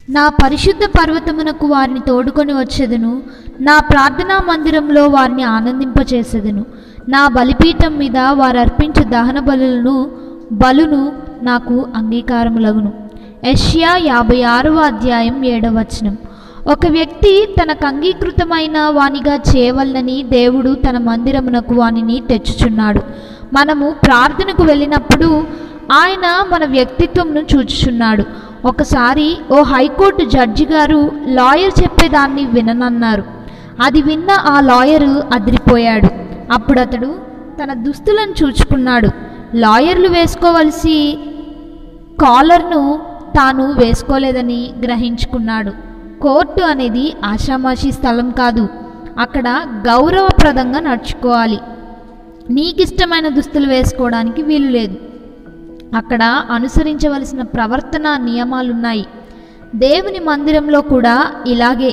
నా పరిశుద్ధ పర్వతమునకు వారిని తోడుకొని వచ్చెదను. నా ప్రార్థనా మందిరంలో వారిని ఆనందింపచేసెదను. నా బలిపీఠం మీద వారు అర్పించు దహన బలును నాకు అంగీకారములగును. యెషయా 56వ అధ్యాయం 7వ వచనం. ఒక వ్యక్తి తనకు అంగీకృతమైన వానిగా చేయవలనని దేవుడు తన మందిరమునకు వానిని తెచ్చుచున్నాడు. మనము ప్రార్థనకు వెళ్ళినప్పుడు ఆయన మన వ్యక్తిత్వంను చూచుచున్నాడు. ఒకసారి ఓ హైకోర్టు జడ్జి గారు లాయర్ చెప్పేదాన్ని విననన్నారు. అది విన్న ఆ లాయరు అదిరిపోయాడు. అప్పుడు అతడు తన దుస్తులను చూచుకున్నాడు. లాయర్లు వేసుకోవలసి కాలర్ను తాను వేసుకోలేదని గ్రహించుకున్నాడు. కోర్టు అనేది ఆషామాషీ స్థలం కాదు. అక్కడ గౌరవప్రదంగా నడుచుకోవాలి. నీకిష్టమైన దుస్తులు వేసుకోవడానికి వీలు లేదు. అక్కడ అనుసరించవలసిన ప్రవర్తన నియమాలున్నాయి. దేవుని మందిరంలో కూడా ఇలాగే.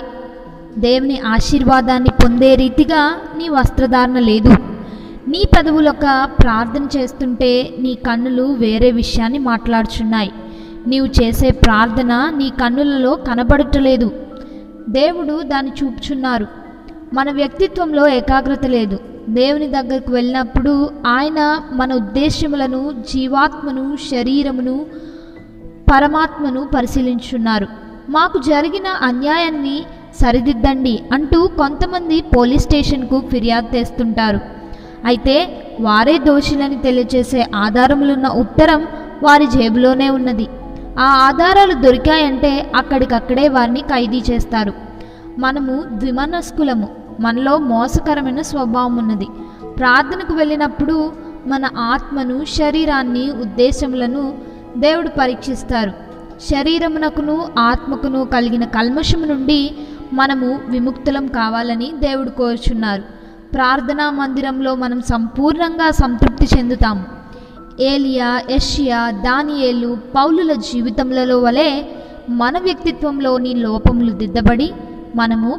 దేవుని ఆశీర్వాదాన్ని పొందే రీతిగా నీ వస్త్రధారణ లేదు. నీ పెదవులొక ప్రార్థన చేస్తుంటే నీ కన్నులు వేరే విషయాన్ని మాట్లాడుచున్నాయి. నీవు చేసే ప్రార్థన నీ కన్నులలో కనబడటలేదు. దేవుడు దాన్ని చూపుచున్నారు. మన వ్యక్తిత్వంలో ఏకాగ్రత లేదు. దేవుని దగ్గరకు వెళ్ళినప్పుడు ఆయన మన ఉద్దేశ్యములను, జీవాత్మను, శరీరమును, పరమాత్మను పరిశీలించున్నారు. మాకు జరిగిన అన్యాయాన్ని సరిదిద్దండి అంటూ కొంతమంది పోలీస్ స్టేషన్కు ఫిర్యాదు తెస్తుంటారు. అయితే వారే దోషులని తెలియచేసే ఆధారములున్న ఉత్తరం వారి జేబులోనే ఉన్నది. ఆ ఆధారాలు దొరికాయంటే అక్కడికక్కడే వారిని ఖైదీ చేస్తారు. మనము ద్విమనస్కులము. మనలో మోసకరమైన స్వభావం ఉన్నది. ప్రార్థనకు వెళ్ళినప్పుడు మన ఆత్మను, శరీరాన్ని, ఉద్దేశములను దేవుడు పరీక్షిస్తారు. శరీరమునకును ఆత్మకును కలిగిన కల్మషము నుండి మనము విముక్తులం కావాలని దేవుడు కోరుచున్నారు. ప్రార్థనా మందిరంలో మనం సంపూర్ణంగా సంతృప్తి చెందుతాము. ఏలియా, యెషయా, దానియేలు, పౌలుల జీవితములలో వలె మన వ్యక్తిత్వంలోని లోపములు దిద్దబడి మనము